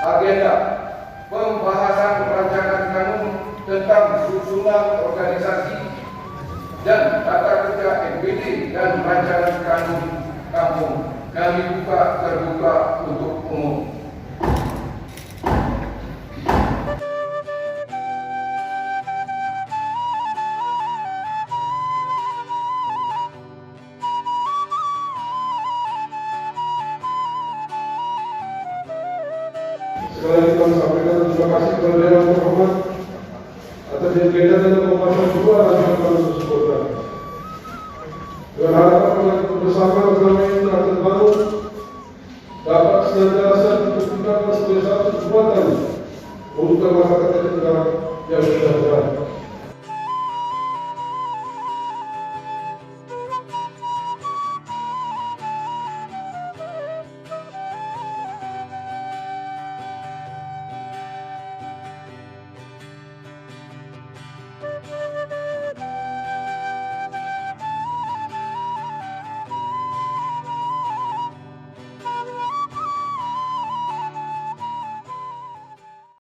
agenda pembahasan rancangan kanun tentang susunan organisasi dan tata kerja MPD dan rancangan kanun kampung kami terbuka untuk umum. Sekali lagi kami sampaikan terima kasih kepada Dewan Terhormat atas agenda dan pembahasan dua rancangan kanun tersebut. Dengan harapan bersama kami